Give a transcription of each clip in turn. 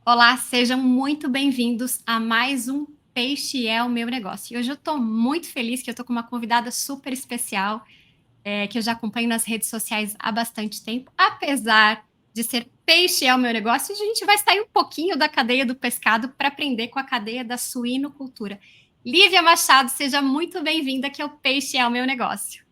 Olá, sejam muito bem-vindos a mais um Peixe é o Meu Negócio. E hoje eu estou muito feliz que eu estou com uma convidada super especial, que eu já acompanho nas redes sociais há bastante tempo. Apesar de ser Peixe é o Meu Negócio, a gente vai sair um pouquinho da cadeia do pescado para aprender com a cadeia da suinocultura. Lívia Machado, seja muito bem-vinda, que é o Peixe é o Meu Negócio.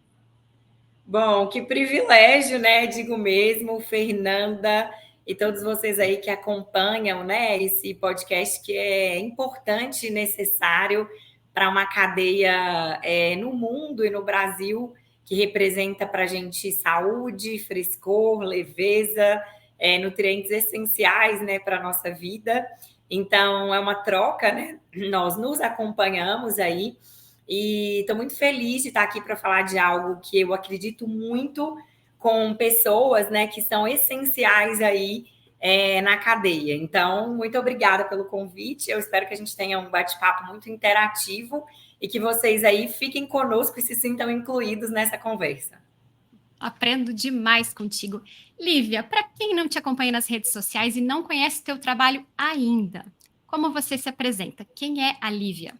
Bom, que privilégio, né? Digo mesmo, Fernanda e todos vocês aí que acompanham, né, esse podcast que é importante e necessário para uma cadeia no mundo e no Brasil que representa para a gente saúde, frescor, leveza, nutrientes essenciais, né, para a nossa vida. Então, é uma troca, né? Nós nos acompanhamos aí e estou muito feliz de estar aqui para falar de algo que eu acredito muito com pessoas, né, que são essenciais aí na cadeia. Então, muito obrigada pelo convite. Eu espero que a gente tenha um bate-papo muito interativo e que vocês aí fiquem conosco e se sintam incluídos nessa conversa. Aprendo demais contigo. Lívia, para quem não te acompanha nas redes sociais e não conhece teu trabalho ainda, como você se apresenta? Quem é a Lívia?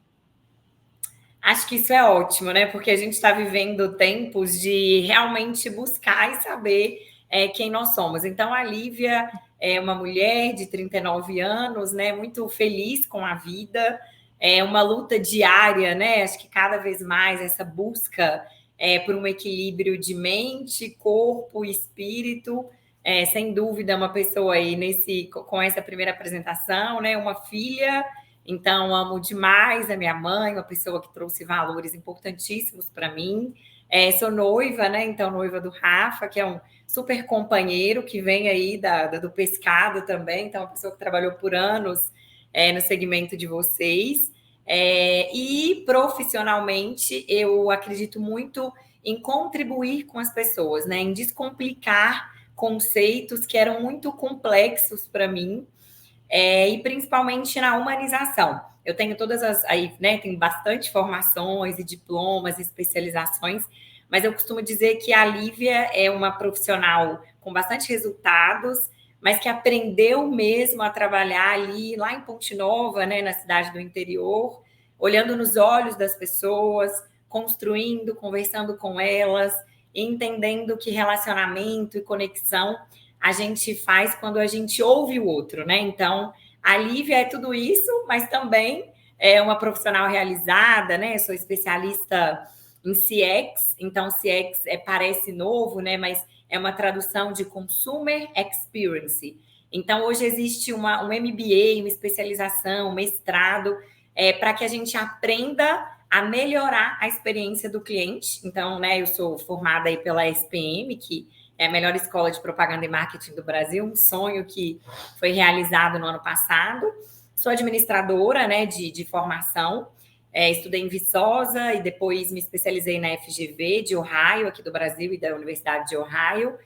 Acho que isso é ótimo, né? Porque a gente está vivendo tempos de realmente buscar e saber quem nós somos. Então, a Lívia é uma mulher de 39 anos, né? Muito feliz com a vida. É uma luta diária, né? Acho que cada vez mais essa busca por um equilíbrio de mente, corpo e espírito. Sem dúvida, uma pessoa aí com essa primeira apresentação, né? Uma filha. Então, amo demais a minha mãe, uma pessoa que trouxe valores importantíssimos para mim. Sou noiva, né? Então, noiva do Rafa, que é um super companheiro que vem aí do pescado também. Então, uma pessoa que trabalhou por anos no segmento de vocês. E profissionalmente, eu acredito muito em contribuir com as pessoas, né? Em descomplicar conceitos que eram muito complexos para mim e principalmente na humanização. Eu tenho todas as aí, né? Tem bastante formações e diplomas, especializações, mas eu costumo dizer que a Lívia é uma profissional com bastante resultados, mas que aprendeu mesmo a trabalhar ali lá em Ponte Nova, né, na cidade do interior, olhando nos olhos das pessoas, construindo, conversando com elas, entendendo que relacionamento e conexão a gente faz quando a gente ouve o outro, né? Então, a Lívia é tudo isso, mas também é uma profissional realizada, né? Sou especialista em CX, então CX parece novo, né? Mas é uma tradução de Consumer Experience. Então, hoje existe um MBA, uma especialização, um mestrado, para que a gente aprenda a melhorar a experiência do cliente. Então, né, eu sou formada aí pela SPM, que é a melhor escola de propaganda e marketing do Brasil, um sonho que foi realizado no ano passado. Sou administradora, né, de formação, estudei em Viçosa e depois me especializei na FGV de Ohio, aqui do Brasil, e da Universidade de Ohio.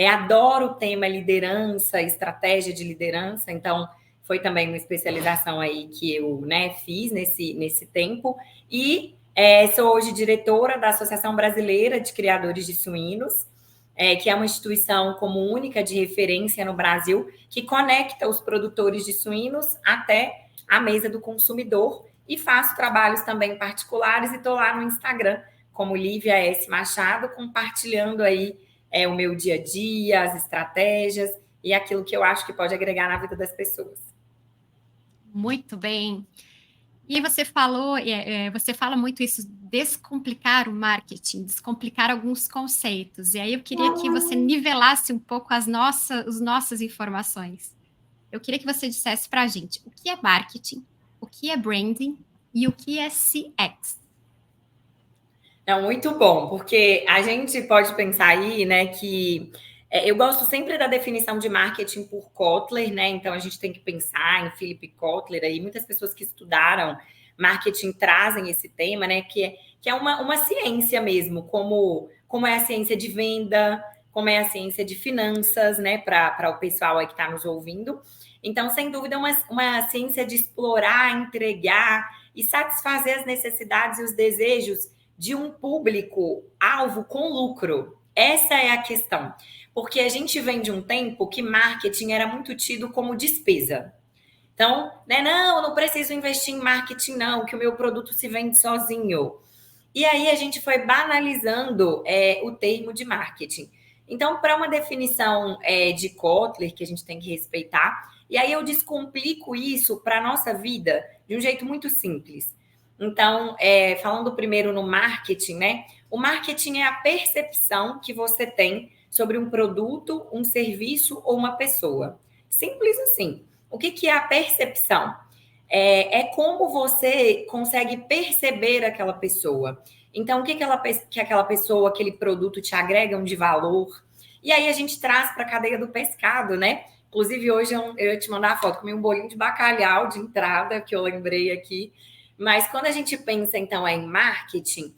Adoro o tema liderança, estratégia de liderança, então foi também uma especialização aí que eu, né, fiz nesse tempo. E sou hoje diretora da Associação Brasileira de Criadores de Suínos, que é uma instituição como única de referência no Brasil, que conecta os produtores de suínos até a mesa do consumidor, e faço trabalhos também particulares e estou lá no Instagram como Lívia S. Machado, compartilhando aí o meu dia a dia, as estratégias e aquilo que eu acho que pode agregar na vida das pessoas. Muito bem. E você falou, você fala muito isso, descomplicar o marketing, descomplicar alguns conceitos. E aí eu queria que você nivelasse um pouco as nossas informações. Eu queria que você dissesse para a gente o que é marketing, o que é branding e o que é CX. É muito bom, porque a gente pode pensar aí, né, que eu gosto sempre da definição de marketing por Kotler, né? Então a gente tem que pensar em Philip Kotler aí, muitas pessoas que estudaram marketing trazem esse tema, né? Que é uma ciência mesmo, como é a ciência de venda, como é a ciência de finanças, né? Para o pessoal aí que está nos ouvindo. Então, sem dúvida, uma ciência de explorar, entregar e satisfazer as necessidades e os desejos de um público-alvo com lucro. Essa é a questão. Porque a gente vem de um tempo que marketing era muito tido como despesa. Então, né, não preciso investir em marketing, não, que o meu produto se vende sozinho. E aí a gente foi banalizando o termo de marketing. Então, para uma definição de Kotler, que a gente tem que respeitar, e aí eu descomplico isso para a nossa vida de um jeito muito simples. Então, falando primeiro no marketing, né? O marketing é a percepção que você tem sobre um produto, um serviço ou uma pessoa. Simples assim. O que é a percepção? É como você consegue perceber aquela pessoa. Então, o que aquela pessoa, aquele produto te agregam de valor? E aí a gente traz para a cadeia do pescado, né? Inclusive, hoje eu ia te mandar a foto, comi um bolinho de bacalhau de entrada, que eu lembrei aqui. Mas quando a gente pensa, então, em marketing,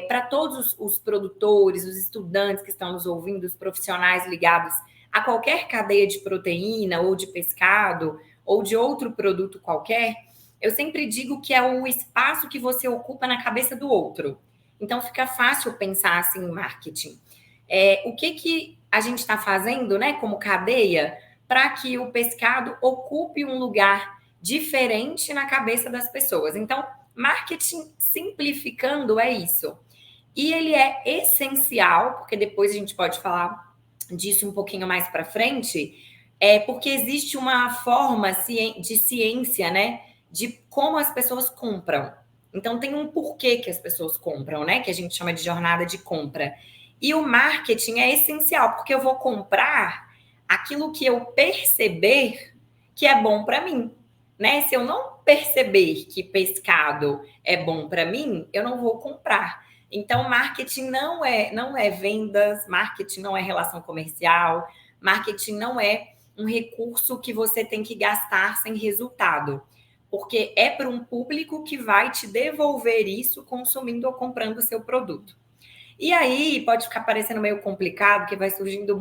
para todos os produtores, os estudantes que estão nos ouvindo, os profissionais ligados a qualquer cadeia de proteína ou de pescado ou de outro produto qualquer, eu sempre digo que é o espaço que você ocupa na cabeça do outro. Então fica fácil pensar assim em marketing. O que a gente está fazendo, né, como cadeia, para que o pescado ocupe um lugar diferente na cabeça das pessoas. Então, marketing simplificando é isso. E ele é essencial, porque depois a gente pode falar disso um pouquinho mais para frente, porque existe uma forma de ciência, né, de como as pessoas compram. Então tem um porquê que as pessoas compram, né, que a gente chama de jornada de compra. E o marketing é essencial, porque eu vou comprar aquilo que eu perceber que é bom para mim, né? Se eu não perceber que pescado é bom para mim, eu não vou comprar. Então, marketing não é vendas, marketing não é relação comercial, marketing não é um recurso que você tem que gastar sem resultado, porque é para um público que vai te devolver isso consumindo ou comprando o seu produto. E aí pode ficar parecendo meio complicado, que vão surgindo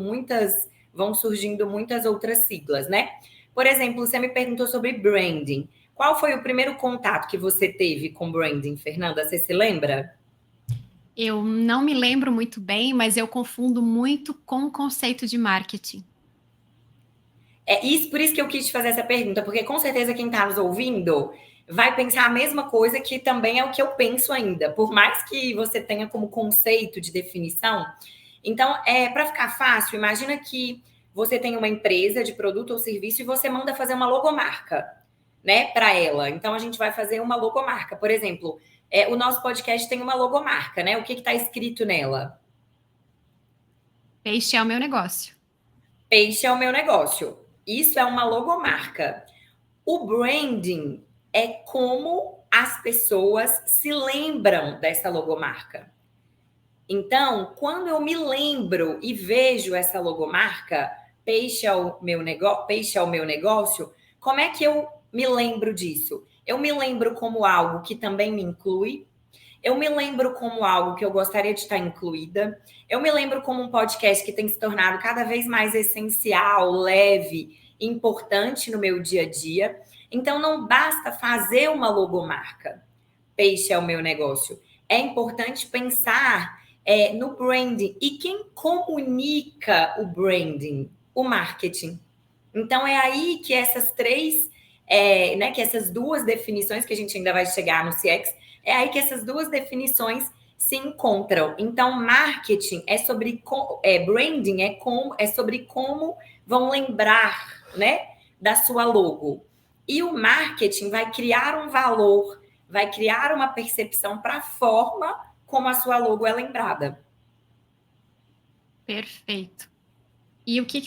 muitas outras siglas, né? Por exemplo, você me perguntou sobre branding. Qual foi o primeiro contato que você teve com branding, Fernanda? Você se lembra? Eu não me lembro muito bem, mas eu confundo muito com o conceito de marketing. Por isso que eu quis te fazer essa pergunta, porque com certeza quem está nos ouvindo vai pensar a mesma coisa, que também é o que eu penso ainda, por mais que você tenha como conceito de definição. Então, para ficar fácil, imagina que você tem uma empresa de produto ou serviço e você manda fazer uma logomarca, né, para ela. Então, a gente vai fazer uma logomarca. Por exemplo, o nosso podcast tem uma logomarca, né? O que está escrito nela? Peixe é o meu negócio. Peixe é o meu negócio. Isso é uma logomarca. O branding é como as pessoas se lembram dessa logomarca. Então, quando eu me lembro e vejo essa logomarca, peixe é o meu negócio, como é que eu me lembro disso? Eu me lembro como algo que também me inclui, eu me lembro como algo que eu gostaria de estar incluída. Eu me lembro como um podcast que tem se tornado cada vez mais essencial, leve, importante no meu dia a dia. Então, não basta fazer uma logomarca. Peixe é o meu negócio. É importante pensar no branding. E quem comunica o branding? O marketing. Então, é aí que que essas duas definições, que a gente ainda vai chegar no CX, é aí que essas duas definições se encontram. Então, marketing é sobre branding, é sobre como vão lembrar, né, da sua logo. E o marketing vai criar um valor, vai criar uma percepção para a forma como a sua logo é lembrada. Perfeito. E o que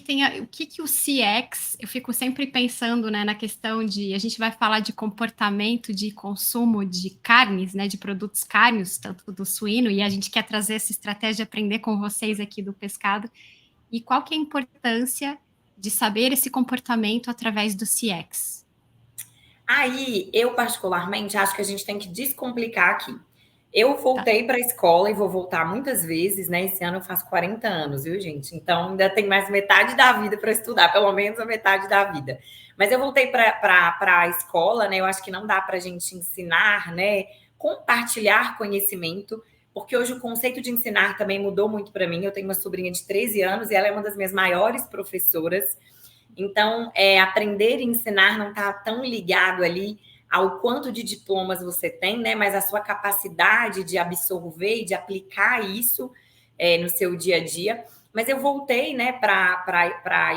o CX, eu fico sempre pensando, né, na questão de, a gente vai falar de comportamento de consumo de carnes, né, de produtos cárneos, tanto do suíno, e a gente quer trazer essa estratégia de aprender com vocês aqui do pescado. E qual que é a importância de saber esse comportamento através do CX? Aí, eu particularmente acho que a gente tem que descomplicar aqui. Eu Tá. voltei para a escola e vou voltar muitas vezes, né? Esse ano eu faço 40 anos, viu, gente? Então ainda tem mais metade da vida para estudar, pelo menos a metade da vida. Mas eu voltei para a escola, né? Eu acho que não dá para a gente ensinar, né? Compartilhar conhecimento, porque hoje o conceito de ensinar também mudou muito para mim. Eu tenho uma sobrinha de 13 anos e ela é uma das minhas maiores professoras. Então, aprender e ensinar não está tão ligado ali ao quanto de diplomas você tem, né? Mas a sua capacidade de absorver e de aplicar isso no seu dia a dia. Mas eu voltei, né, para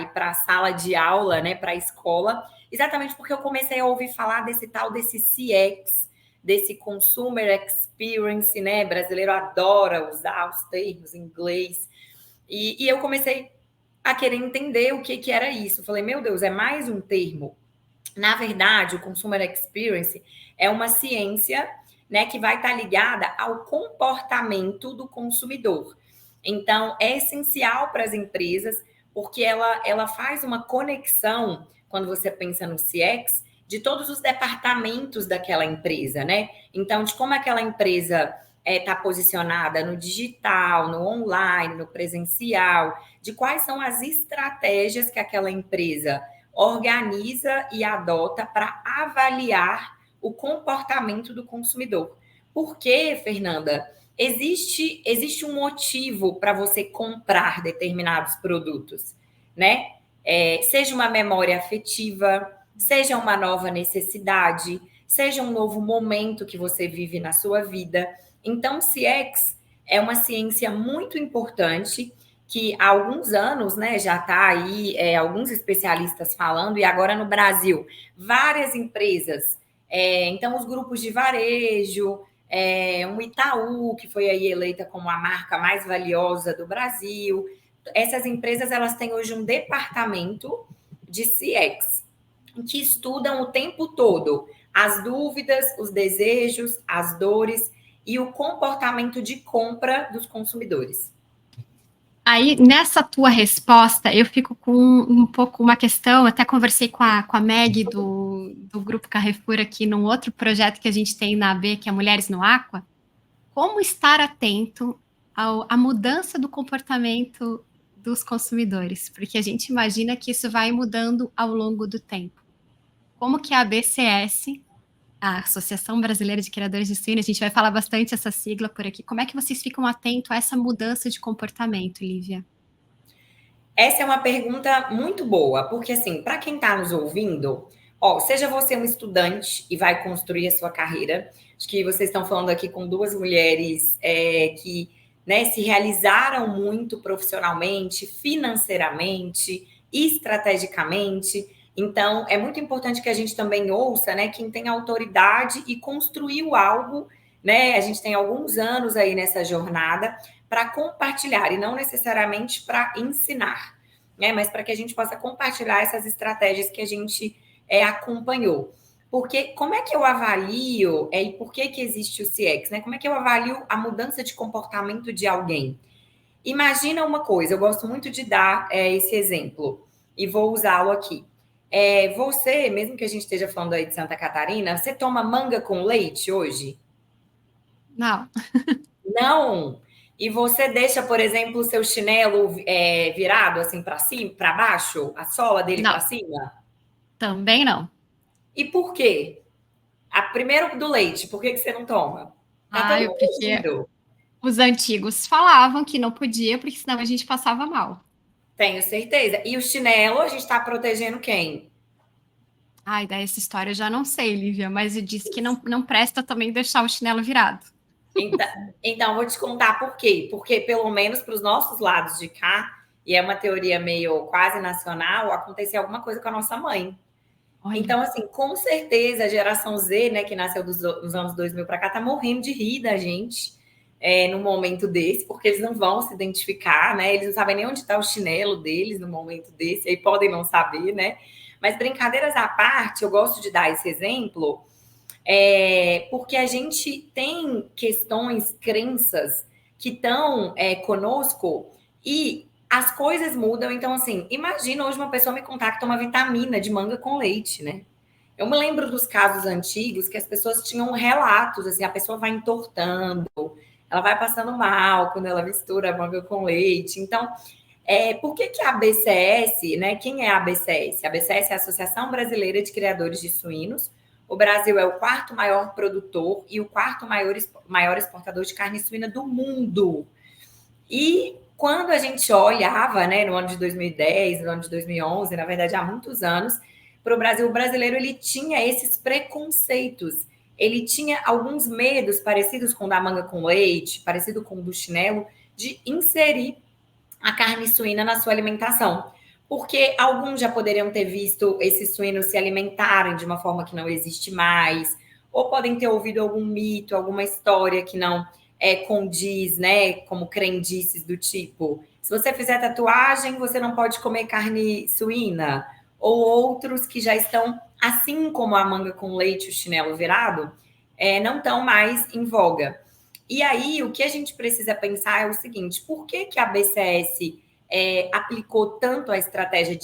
ir para a sala de aula, né, para a escola, exatamente porque eu comecei a ouvir falar desse tal desse CX, desse Consumer Experience, né? Brasileiro adora usar os termos em inglês. E eu comecei a querer entender o que era isso. Eu falei, meu Deus, é mais um termo. Na verdade, o Consumer Experience é uma ciência, né, que vai estar ligada ao comportamento do consumidor. Então, é essencial para as empresas, porque ela faz uma conexão, quando você pensa no CX, de todos os departamentos daquela empresa, né? Então, de como aquela empresa está posicionada no digital, no online, no presencial, de quais são as estratégias que aquela empresa organiza e adota para avaliar o comportamento do consumidor. Por quê, Fernanda? Existe um motivo para você comprar determinados produtos, né? Seja uma memória afetiva, seja uma nova necessidade, seja um novo momento que você vive na sua vida. Então, CX é uma ciência muito importante que há alguns anos, né, já está aí alguns especialistas falando, e agora no Brasil, várias empresas, então os grupos de varejo, um Itaú, que foi aí eleita como a marca mais valiosa do Brasil, essas empresas elas têm hoje um departamento de CX, que estudam o tempo todo as dúvidas, os desejos, as dores e o comportamento de compra dos consumidores. Aí, nessa tua resposta, eu fico com um pouco uma questão, até conversei com a Meg do Grupo Carrefour aqui num outro projeto que a gente tem na AB, que é Mulheres no Aqua, como estar atento à mudança do comportamento dos consumidores, porque a gente imagina que isso vai mudando ao longo do tempo. Como que a ABCS, a Associação Brasileira de Criadores de Suínos, a gente vai falar bastante essa sigla por aqui, como é que vocês ficam atentos a essa mudança de comportamento, Lívia? Essa é uma pergunta muito boa, porque assim, para quem está nos ouvindo, seja você um estudante e vai construir a sua carreira, acho que vocês estão falando aqui com duas mulheres que, né, se realizaram muito profissionalmente, financeiramente, estrategicamente. Então, é muito importante que a gente também ouça, né, quem tem autoridade e construiu algo, né? A gente tem alguns anos aí nessa jornada para compartilhar e não necessariamente para ensinar, né? Mas para que a gente possa compartilhar essas estratégias que a gente acompanhou. Porque como é que eu avalio e por que existe o CX, né? Como é que eu avalio a mudança de comportamento de alguém? Imagina uma coisa, eu gosto muito de dar esse exemplo e vou usá-lo aqui. Você, mesmo que a gente esteja falando aí de Santa Catarina, você toma manga com leite hoje? Não. Não. E você deixa, por exemplo, o seu chinelo virado assim para cima, para baixo, a sola dele para Não, cima? também não. E por quê? Primeiro do leite, por que você não toma? Tá todo mundo Porque ouvindo. os antigos falavam que não podia, porque senão a gente passava mal. Tenho certeza. E o chinelo, a gente está protegendo quem? Ai, daí essa história eu já não sei, Lívia, mas eu disse que não presta também deixar o chinelo virado. Então, então, vou te contar por quê. Porque, pelo menos para os nossos lados de cá, e é uma teoria meio quase nacional, aconteceu alguma coisa com a nossa mãe. Olha, Então, assim, com certeza a geração Z, né, que nasceu dos anos 2000 para cá, tá morrendo de rir da gente num momento desse, porque eles não vão se identificar, né? Eles não sabem nem onde está o chinelo deles no momento desse, aí podem não saber, né? Mas brincadeiras à parte, eu gosto de dar esse exemplo, porque a gente tem questões, crenças que estão conosco e as coisas mudam. Então, assim, imagina hoje uma pessoa me contar que toma vitamina de manga com leite, né? Eu me lembro dos casos antigos que as pessoas tinham relatos, assim, a pessoa vai entortando, ela vai passando mal quando ela mistura manga com leite. Então, por que a ABCS, né? Quem é a ABCS? A ABCS é a Associação Brasileira de Criadores de Suínos. O Brasil é o quarto maior produtor e o quarto maior exportador de carne suína do mundo. E quando a gente olhava, né, no ano de 2010, no ano de 2011, na verdade há muitos anos, para o Brasil, o brasileiro ele tinha esses preconceitos, ele tinha alguns medos parecidos com o da manga com leite, parecido com o do chinelo, de inserir a carne suína na sua alimentação. Porque alguns já poderiam ter visto esses suínos se alimentarem de uma forma que não existe mais, ou podem ter ouvido algum mito, alguma história que não condiz, né? Como crendices do tipo: se você fizer tatuagem, você não pode comer carne suína. Ou outros que já estão, assim como a manga com leite e o chinelo virado, não estão mais em voga. E aí, o que a gente precisa pensar é o seguinte: por que a BCS aplicou tanto a estratégia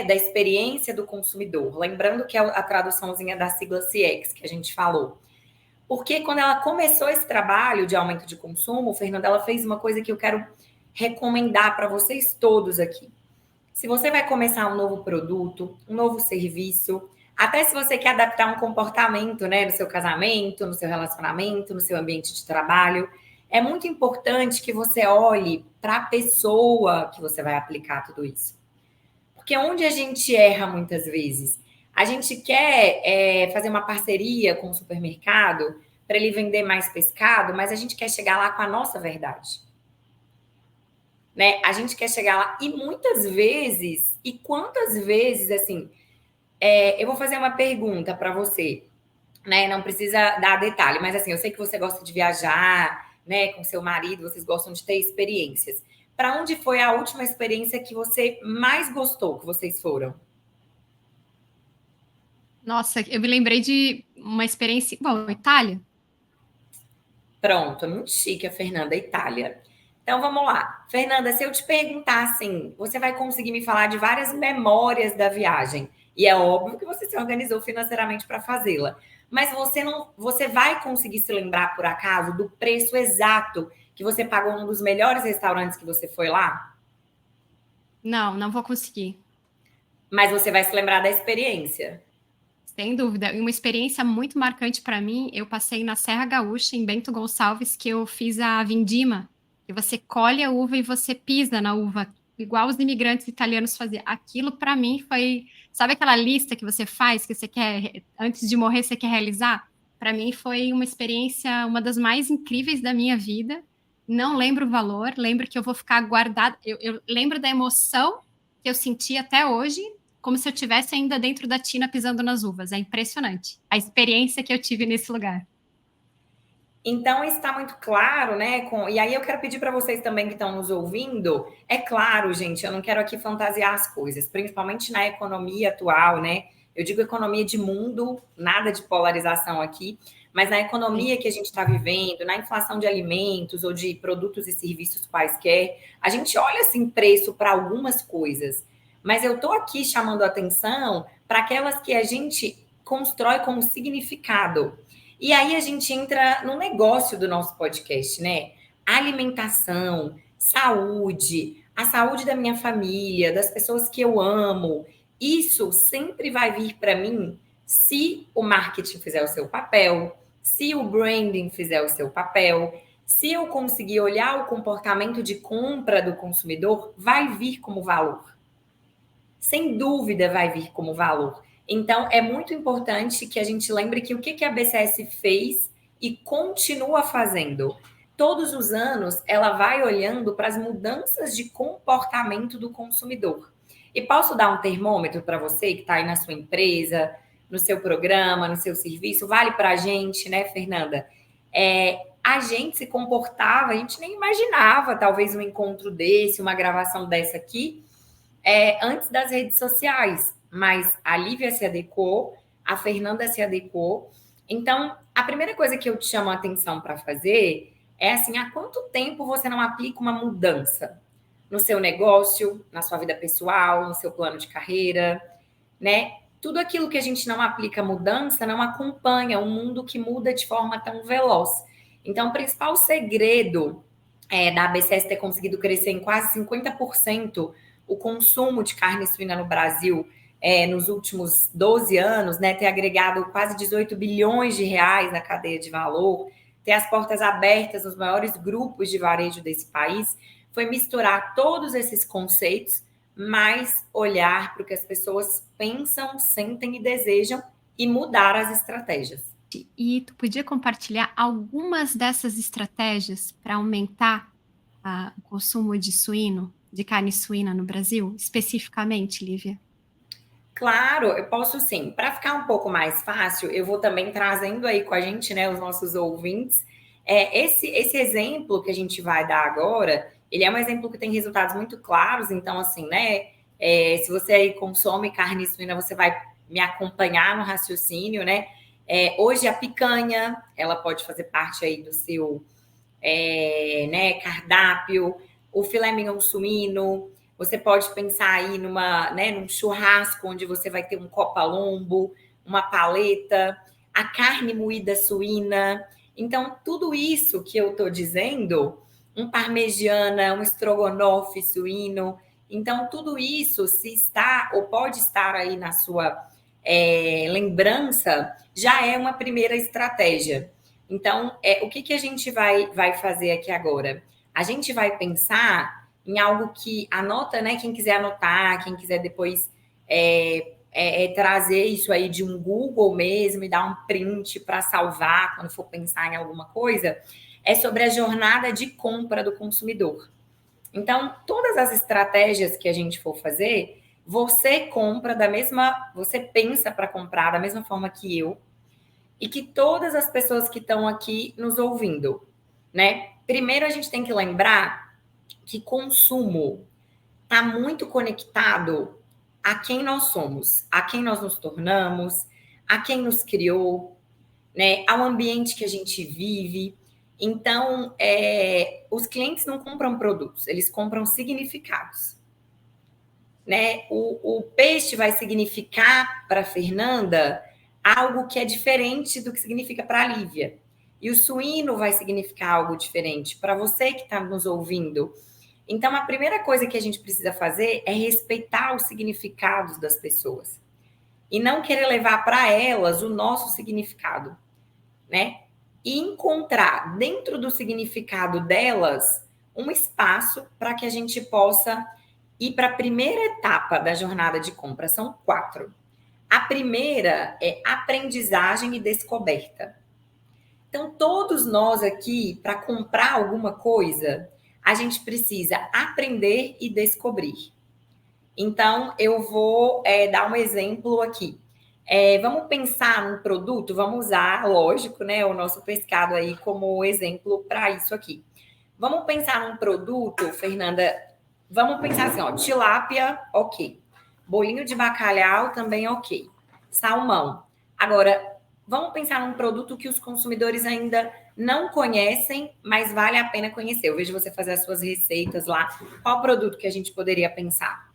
da experiência do consumidor? Lembrando que é a traduçãozinha da sigla CX que a gente falou. Porque quando ela começou esse trabalho de aumento de consumo, Fernanda, ela fez uma coisa que eu quero recomendar para vocês todos aqui. Se você vai começar um novo produto, um novo serviço, até se você quer adaptar um comportamento, né, no seu casamento, no seu relacionamento, no seu ambiente de trabalho, é muito importante que você olhe para a pessoa que você vai aplicar tudo isso. Porque onde a gente erra muitas vezes? A gente quer fazer uma parceria com o supermercado para ele vender mais pescado, mas a gente quer chegar lá com a nossa verdade. Né? A gente quer chegar lá e muitas vezes, e quantas vezes, assim, eu vou fazer uma pergunta para você, né? Não precisa dar detalhe, mas assim, eu sei que você gosta de viajar, né? Com seu marido, vocês gostam de ter experiências. Para onde foi a última experiência que você mais gostou que vocês foram? Nossa, eu me lembrei de uma experiência. Bom, Itália. Pronto, muito chique a Fernanda, Itália. Então vamos lá. Fernanda, se eu te perguntar assim, você vai conseguir me falar de várias memórias da viagem. E é óbvio que você se organizou financeiramente para fazê-la. Mas você vai conseguir se lembrar, por acaso, do preço exato que você pagou num dos melhores restaurantes que você foi lá? Não, não vou conseguir. Mas você vai se lembrar da experiência. Sem dúvida. E uma experiência muito marcante para mim, eu passei na Serra Gaúcha, em Bento Gonçalves, que eu fiz a vindima, que você colhe a uva e você pisa na uva, igual os imigrantes italianos faziam. Aquilo para mim foi, sabe aquela lista que você faz, que você quer, antes de morrer, você quer realizar? Para mim foi uma experiência, uma das mais incríveis da minha vida. Não lembro o valor, lembro que eu vou ficar guardada. Eu lembro da emoção que eu senti até hoje, como se eu estivesse ainda dentro da tina pisando nas uvas. É impressionante a experiência que eu tive nesse lugar. Então está muito claro, né? E aí eu quero pedir para vocês também que estão nos ouvindo, é claro, gente, eu não quero aqui fantasiar as coisas, principalmente na economia atual, né? Eu digo economia de mundo, nada de polarização aqui, mas na economia que a gente está vivendo, na inflação de alimentos ou de produtos e serviços quaisquer, a gente olha assim preço para algumas coisas, mas eu estou aqui chamando a atenção para aquelas que a gente constrói como significado. E aí a gente entra no negócio do nosso podcast, né? Alimentação, saúde, a saúde da minha família, das pessoas que eu amo. Isso sempre vai vir para mim se o marketing fizer o seu papel, se o branding fizer o seu papel, se eu conseguir olhar o comportamento de compra do consumidor, vai vir como valor. Sem dúvida vai vir como valor. Então, é muito importante que a gente lembre que o que a BCS fez e continua fazendo. Todos os anos, ela vai olhando para as mudanças de comportamento do consumidor. E posso dar um termômetro para você que está aí na sua empresa, no seu programa, no seu serviço? Vale para a gente, né, Fernanda? A gente se comportava, a gente nem imaginava, talvez, um encontro desse, uma gravação dessa aqui, antes das redes sociais, mas a Lívia se adequou, a Fernanda se adequou. Então, a primeira coisa que eu te chamo a atenção para fazer é assim: há quanto tempo você não aplica uma mudança no seu negócio, na sua vida pessoal, no seu plano de carreira, né? Tudo aquilo que a gente não aplica mudança não acompanha um mundo que muda de forma tão veloz. Então, o principal segredo da ABCS ter conseguido crescer em quase 50% o consumo de carne suína no Brasil nos últimos 12 anos, né, ter agregado quase 18 bilhões de reais na cadeia de valor, ter as portas abertas nos maiores grupos de varejo desse país, foi misturar todos esses conceitos, mas olhar para o que as pessoas pensam, sentem e desejam e mudar as estratégias. E tu podia compartilhar algumas dessas estratégias para aumentar o consumo de suíno, de carne suína no Brasil, especificamente, Lívia? Claro, eu posso sim. Para ficar um pouco mais fácil, eu vou também trazendo aí com a gente, né, os nossos ouvintes. Esse exemplo que a gente vai dar agora, ele é um exemplo que tem resultados muito claros. Então, assim, né, se você aí consome carne suína, você vai me acompanhar no raciocínio, né? Hoje a picanha, ela pode fazer parte aí do seu né, cardápio, o filé mignon suíno. Você pode pensar aí num churrasco onde você vai ter um copa-lombo, uma paleta, a carne moída suína. Então, tudo isso que eu estou dizendo, um parmegiana, um estrogonofe suíno. Então, tudo isso, se está ou pode estar aí na sua lembrança, já é uma primeira estratégia. Então, o que a gente vai fazer aqui agora? A gente vai pensar em algo que anota, né? Quem quiser anotar, quem quiser depois trazer isso aí de um Google mesmo e dar um print para salvar quando for pensar em alguma coisa, é sobre a jornada de compra do consumidor. Então, todas as estratégias que a gente for fazer, você compra você pensa para comprar da mesma forma que eu, e que todas as pessoas que estão aqui nos ouvindo, né? Primeiro a gente tem que lembrar que consumo está muito conectado a quem nós somos, a quem nós nos tornamos, a quem nos criou, né? Ao ambiente que a gente vive. Então, os clientes não compram produtos, eles compram significados. Né? O peixe vai significar para a Fernanda algo que é diferente do que significa para a Lívia. E o suíno vai significar algo diferente para você que está nos ouvindo. Então, a primeira coisa que a gente precisa fazer é respeitar os significados das pessoas e não querer levar para elas o nosso significado, né? E encontrar dentro do significado delas um espaço para que a gente possa ir para a primeira etapa da jornada de compra. São 4. A primeira é aprendizagem e descoberta. Então, todos nós aqui, para comprar alguma coisa, a gente precisa aprender e descobrir. Então, eu vou dar um exemplo aqui. Vamos pensar num produto, vamos usar, lógico, né, o nosso pescado aí como exemplo para isso aqui. Vamos pensar num produto, Fernanda, vamos pensar assim, ó, tilápia, ok. Bolinho de bacalhau também ok. Salmão. Agora, vamos pensar num produto que os consumidores ainda não conhecem, mas vale a pena conhecer. Eu vejo você fazer as suas receitas lá. Qual produto que a gente poderia pensar?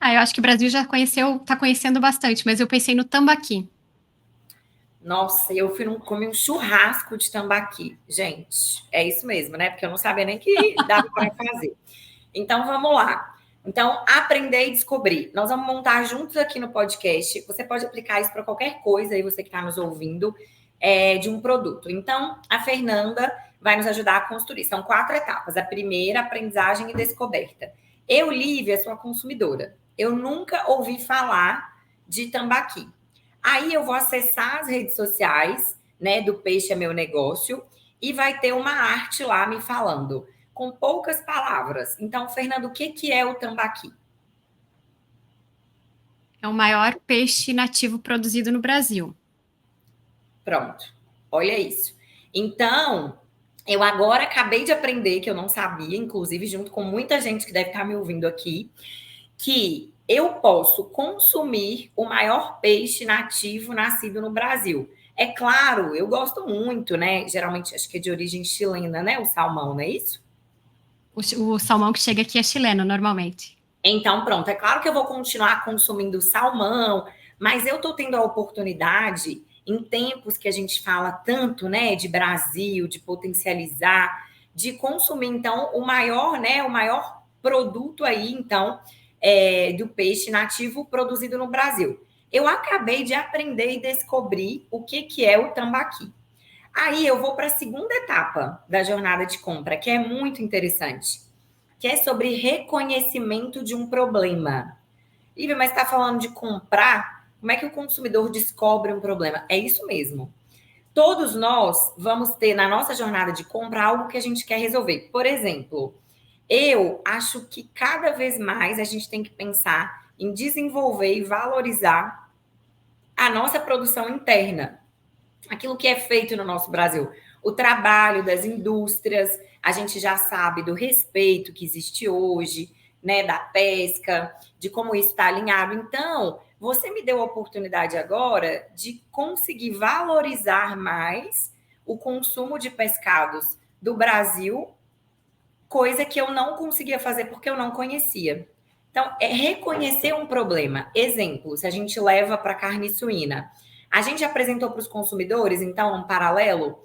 Eu acho que o Brasil já está conhecendo bastante, mas eu pensei no tambaqui. Nossa, eu comi um churrasco de tambaqui. Gente, é isso mesmo, né? Porque eu não sabia nem que dava para fazer. Então, vamos lá. Então, aprender e descobrir. Nós vamos montar juntos aqui no podcast. Você pode aplicar isso para qualquer coisa aí, você que está nos ouvindo, de um produto. Então, a Fernanda vai nos ajudar a construir. São 4 etapas. A primeira, aprendizagem e descoberta. Eu, Lívia, sou a consumidora. Eu nunca ouvi falar de tambaqui. Aí eu vou acessar as redes sociais, né, do Peixe é Meu Negócio, e vai ter uma arte lá me falando com poucas palavras. Então, Fernando, o que é o tambaqui? É o maior peixe nativo produzido no Brasil. Pronto, olha isso. Então, eu agora acabei de aprender, que eu não sabia, inclusive junto com muita gente que deve estar me ouvindo aqui, que eu posso consumir o maior peixe nativo nascido no Brasil. É claro, eu gosto muito, né? Geralmente acho que é de origem chilena, né? O salmão, não é isso? O salmão que chega aqui é chileno, normalmente. Então, pronto, é claro que eu vou continuar consumindo salmão, mas eu estou tendo a oportunidade, em tempos que a gente fala tanto, né, de Brasil, de potencializar, de consumir, então, o maior, né, o maior produto aí, então, do peixe nativo produzido no Brasil. Eu acabei de aprender e descobrir o que é o tambaqui. Aí eu vou para a segunda etapa da jornada de compra, que é muito interessante. que é sobre reconhecimento de um problema. Lívia, mas está falando de comprar? Como é que o consumidor descobre um problema? É isso mesmo. Todos nós vamos ter na nossa jornada de compra algo que a gente quer resolver. Por exemplo, eu acho que cada vez mais a gente tem que pensar em desenvolver e valorizar a nossa produção interna, aquilo que é feito no nosso Brasil. O trabalho das indústrias, a gente já sabe do respeito que existe hoje, né, da pesca, de como isso está alinhado. Então, você me deu a oportunidade agora de conseguir valorizar mais o consumo de pescados do Brasil, coisa que eu não conseguia fazer porque eu não conhecia. Então, é reconhecer um problema. Exemplo, se a gente leva para carne suína. A gente apresentou para os consumidores, então, um paralelo,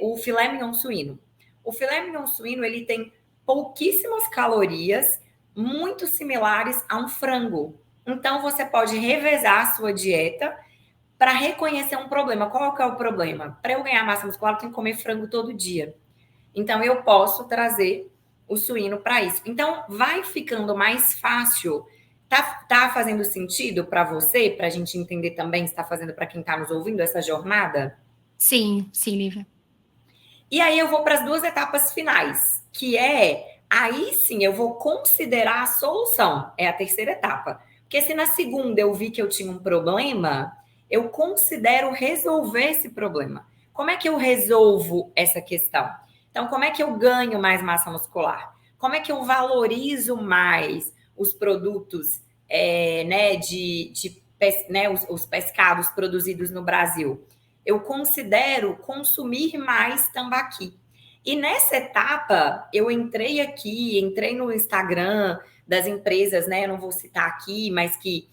o filé mignon suíno. O filé mignon suíno, ele tem pouquíssimas calorias, muito similares a um frango. Então, você pode revezar a sua dieta para reconhecer um problema. Qual que é o problema? Para eu ganhar massa muscular, eu tenho que comer frango todo dia. Então, eu posso trazer o suíno para isso. Então, vai ficando mais fácil. Tá fazendo sentido para você, para a gente entender também se está fazendo para quem está nos ouvindo essa jornada? Sim, sim, Lívia. E aí eu vou para as duas etapas finais, que aí sim eu vou considerar a solução. É a terceira etapa. Porque se na segunda eu vi que eu tinha um problema, eu considero resolver esse problema. Como é que eu resolvo essa questão? Então, como é que eu ganho mais massa muscular? Como é que eu valorizo mais os produtos, né, né, os pescados produzidos no Brasil? Eu considero consumir mais tambaqui. E nessa etapa, eu entrei no Instagram das empresas, né? Eu não vou citar aqui, mas que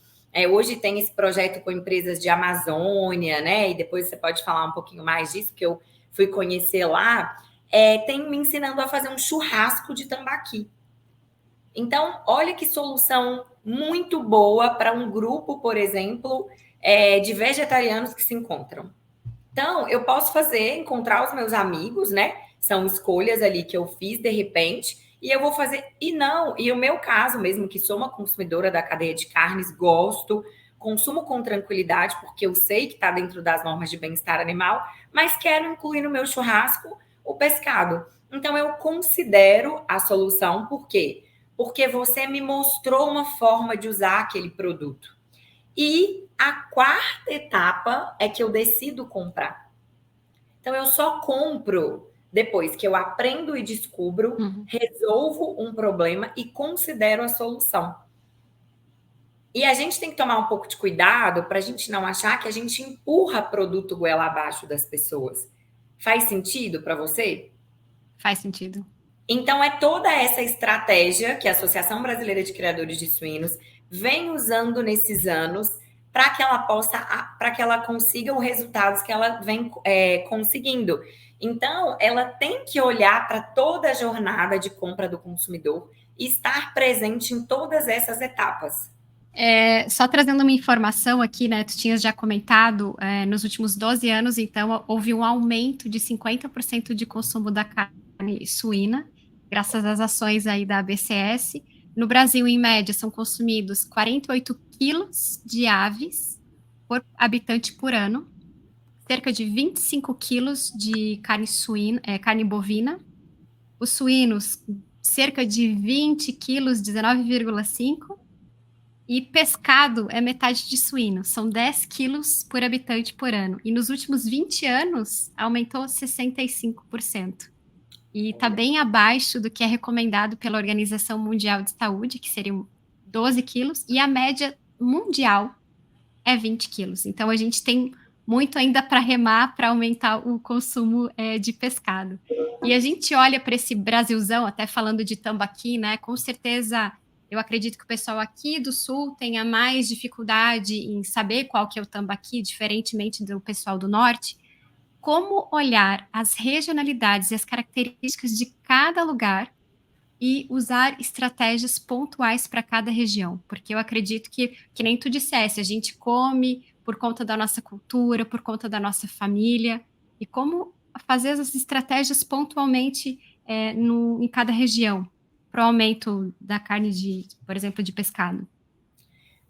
hoje tem esse projeto com empresas de Amazônia, né? E depois você pode falar um pouquinho mais disso, que eu fui conhecer lá. Tem me ensinando a fazer um churrasco de tambaqui. Então, olha que solução muito boa para um grupo, por exemplo, de vegetarianos que se encontram. Então, eu posso encontrar os meus amigos, né? São escolhas ali que eu fiz de repente, e eu vou fazer. E o meu caso mesmo, que sou uma consumidora da cadeia de carnes, gosto, consumo com tranquilidade, porque eu sei que está dentro das normas de bem-estar animal, mas quero incluir no meu churrasco o pescado. Então, eu considero a solução, por quê? Porque você me mostrou uma forma de usar aquele produto. E a quarta etapa é que eu decido comprar. Então, eu só compro depois que eu aprendo e descubro, resolvo um problema e considero a solução. E a gente tem que tomar um pouco de cuidado para a gente não achar que a gente empurra produto goela abaixo das pessoas. Faz sentido para você? Faz sentido. Então, é toda essa estratégia que a Associação Brasileira de Criadores de Suínos vem usando nesses anos para que ela consiga os resultados que ela vem conseguindo. Então, ela tem que olhar para toda a jornada de compra do consumidor e estar presente em todas essas etapas. Só trazendo uma informação aqui, né? Tu tinhas já comentado, nos últimos 12 anos, então, houve um aumento de 50% de consumo da carne suína, graças às ações aí da ABCS. No Brasil, em média, são consumidos 48 quilos de aves por habitante por ano, cerca de 25 quilos de carne suína, carne bovina. Os suínos, cerca de 20 quilos, 19,5. E pescado é metade de suíno, são 10 quilos por habitante por ano. E nos últimos 20 anos, aumentou 65%. E está bem abaixo do que é recomendado pela Organização Mundial de Saúde, que seriam 12 quilos, e a média mundial é 20 quilos. Então, a gente tem muito ainda para remar para aumentar o consumo de pescado. E a gente olha para esse Brasilzão, até falando de tambaqui, né? Com certeza, eu acredito que o pessoal aqui do Sul tenha mais dificuldade em saber qual que é o tambaqui, diferentemente do pessoal do Norte. Como olhar as regionalidades e as características de cada lugar e usar estratégias pontuais para cada região, porque eu acredito que nem tu dissesse, a gente come por conta da nossa cultura, por conta da nossa família, e como fazer as estratégias pontualmente em cada região. para o aumento da carne por exemplo, de pescado?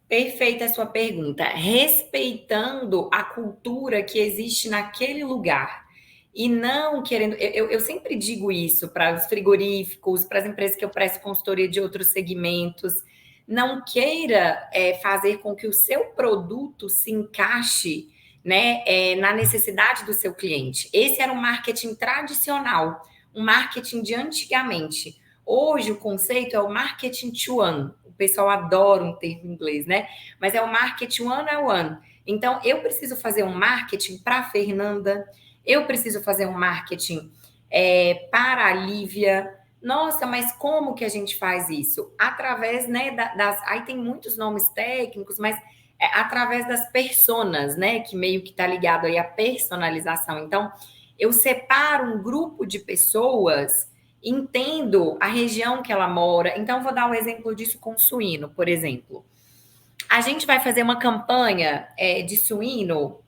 Perfeita a sua pergunta. Respeitando a cultura que existe naquele lugar. E não querendo. Eu sempre digo isso para os frigoríficos, para as empresas que eu presto consultoria de outros segmentos. Não queira fazer com que o seu produto se encaixe, né, na necessidade do seu cliente. Esse era um marketing tradicional, um marketing de antigamente. Hoje o conceito é o marketing to one. O pessoal adora um termo em inglês, né? Mas é o marketing one on one. Então, eu preciso fazer um marketing para a Fernanda, eu preciso fazer um marketing para a Lívia. Nossa, mas como que a gente faz isso? Através, né, aí tem muitos nomes técnicos, mas através das personas, né, que meio que está ligado aí à personalização. Então, eu separo um grupo de pessoas, entendo a região que ela mora. Então, vou dar um exemplo disso com suíno, por exemplo. A gente vai fazer uma campanha de suíno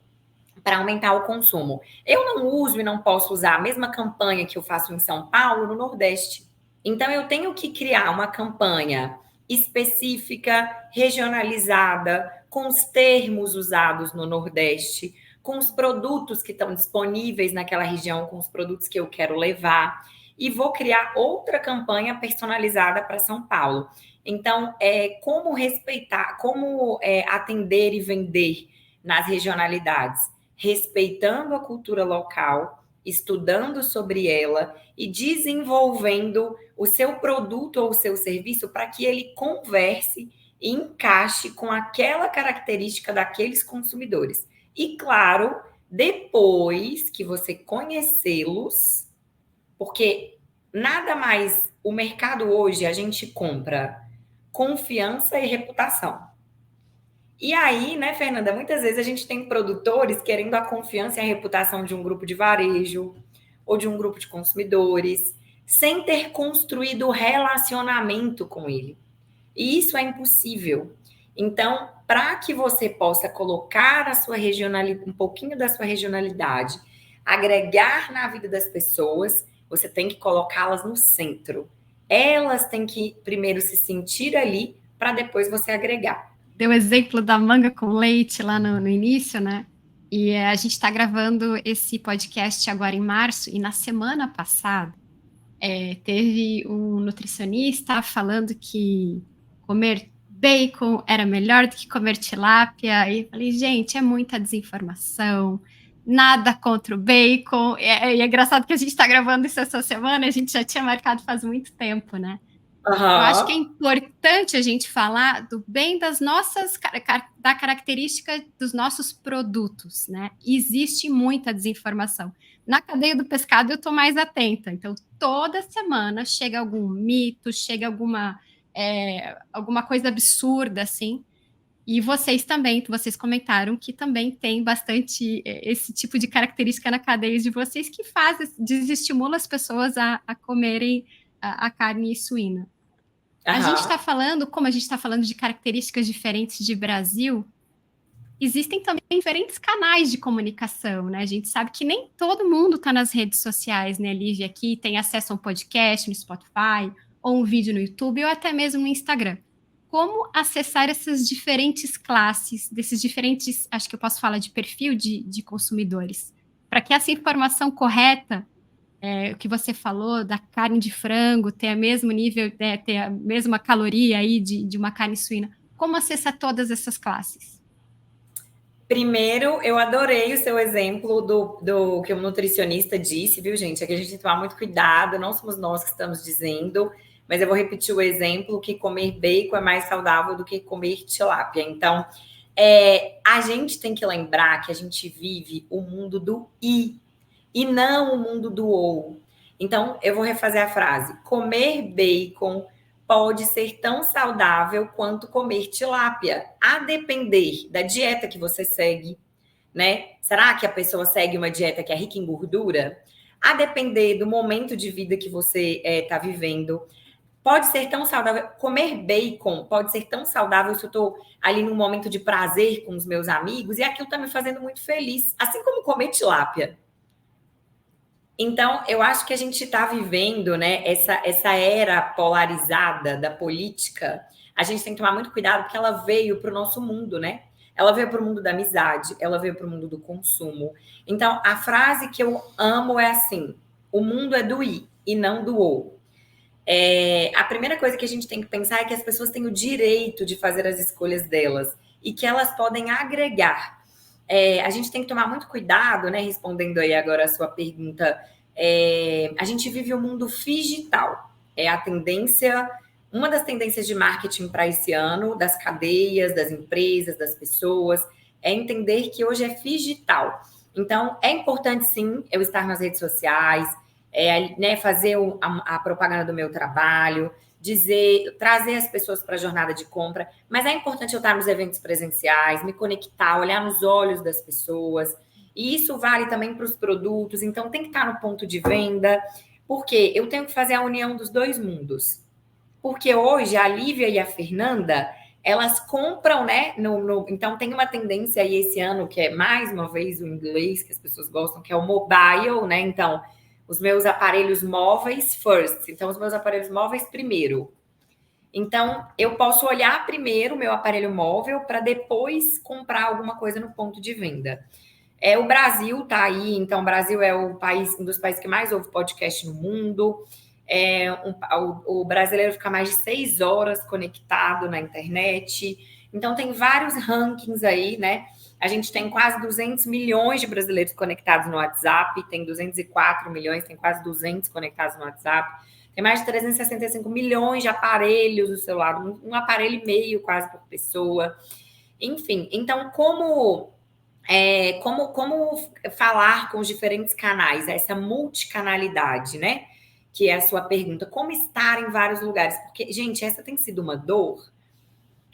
para aumentar o consumo. Eu não uso e não posso usar a mesma campanha que eu faço em São Paulo no Nordeste. Então, eu tenho que criar uma campanha específica, regionalizada, com os termos usados no Nordeste, com os produtos que estão disponíveis naquela região, com os produtos que eu quero levar. E vou criar outra campanha personalizada para São Paulo. Então, como respeitar, como atender e vender nas regionalidades? Respeitando a cultura local, estudando sobre ela e desenvolvendo o seu produto ou o seu serviço para que ele converse e encaixe com aquela característica daqueles consumidores. E, claro, depois que você conhecê-los, porque nada mais, o mercado hoje a gente compra confiança e reputação. E aí, né, Fernanda, muitas vezes a gente tem produtores querendo a confiança e a reputação de um grupo de varejo ou de um grupo de consumidores, sem ter construído relacionamento com ele. E isso é impossível. Então, para que você possa colocar a sua regionalidade, um pouquinho da sua regionalidade, agregar na vida das pessoas, você tem que colocá-las no centro. Elas têm que primeiro se sentir ali para depois você agregar. Deu o exemplo da manga com leite lá no início, né? E a gente está gravando esse podcast agora em março, e na semana passada teve um nutricionista falando que comer bacon era melhor do que comer tilápia. E eu falei, gente, é muita desinformação, nada contra o bacon. E é engraçado que a gente está gravando isso essa semana, a gente já tinha marcado faz muito tempo, né? Eu acho que é importante a gente falar do bem das nossas, da característica dos nossos produtos, né? Existe muita desinformação. Na cadeia do pescado eu estou mais atenta, então toda semana chega algum mito, chega alguma coisa absurda, assim, e vocês também, vocês comentaram que também tem bastante esse tipo de característica na cadeia de vocês que desestimula as pessoas a comerem a carne suína. A gente está falando, como a gente está falando de características diferentes de Brasil, existem também diferentes canais de comunicação, né? A gente sabe que nem todo mundo está nas redes sociais, né, Lívia? Aqui tem acesso a um podcast no Spotify, ou um vídeo no YouTube, ou até mesmo no Instagram. Como acessar essas diferentes classes, desses diferentes, acho que eu posso falar de perfil de consumidores, para que essa informação correta, o que você falou da carne de frango ter o mesmo nível, ter a mesma caloria aí de uma carne suína. Como acessar todas essas classes? Primeiro, eu adorei o seu exemplo do que o nutricionista disse, viu, gente? Aqui a gente tem que tomar muito cuidado, não somos nós que estamos dizendo, mas eu vou repetir o exemplo que comer bacon é mais saudável do que comer tilápia. Então, a gente tem que lembrar que a gente vive o mundo do e não o mundo do ou. Então, eu vou refazer a frase. Comer bacon pode ser tão saudável quanto comer tilápia, a depender da dieta que você segue, né? Será que a pessoa segue uma dieta que é rica em gordura? A depender do momento de vida que você está vivendo. Pode ser tão saudável. Comer bacon pode ser tão saudável se eu estou ali num momento de prazer com os meus amigos e aquilo está me fazendo muito feliz. Assim como comer tilápia. Então, eu acho que a gente está vivendo, né, essa era polarizada da política. A gente tem que tomar muito cuidado porque ela veio para o nosso mundo, né? Ela veio para o mundo da amizade, ela veio para o mundo do consumo. Então, a frase que eu amo é assim: o mundo é do i e não do ou. A primeira coisa que a gente tem que pensar é que as pessoas têm o direito de fazer as escolhas delas e que elas podem agregar. A gente tem que tomar muito cuidado, né? Respondendo aí agora a sua pergunta, a gente vive o mundo digital. É a tendência, uma das tendências de marketing para esse ano, das cadeias, das empresas, das pessoas, é entender que hoje é digital. Então, é importante sim eu estar nas redes sociais, né, fazer a propaganda do meu trabalho, trazer as pessoas para a jornada de compra, mas é importante eu estar nos eventos presenciais, me conectar, olhar nos olhos das pessoas, e isso vale também para os produtos, então tem que estar no ponto de venda, porque eu tenho que fazer a união dos dois mundos. Porque hoje a Lívia e a Fernanda, elas compram, né? Então tem uma tendência aí esse ano, que é mais uma vez o inglês que as pessoas gostam, que é o mobile, né? Então, os meus aparelhos móveis first. Então, os meus aparelhos móveis primeiro. Então, eu posso olhar primeiro o meu aparelho móvel para depois comprar alguma coisa no ponto de venda. O Brasil tá aí, então o Brasil é um dos países que mais ouve podcast no mundo. O brasileiro fica mais de 6 horas conectado na internet. Então tem vários rankings aí, né? A gente tem quase 200 milhões de brasileiros conectados no WhatsApp, tem 204 milhões, tem quase 200 conectados no WhatsApp. Tem mais de 365 milhões de aparelhos no celular, um aparelho e meio quase por pessoa. Enfim, então como falar com os diferentes canais, essa multicanalidade, né? Que é a sua pergunta. Como estar em vários lugares? Porque, gente, essa tem sido uma dor.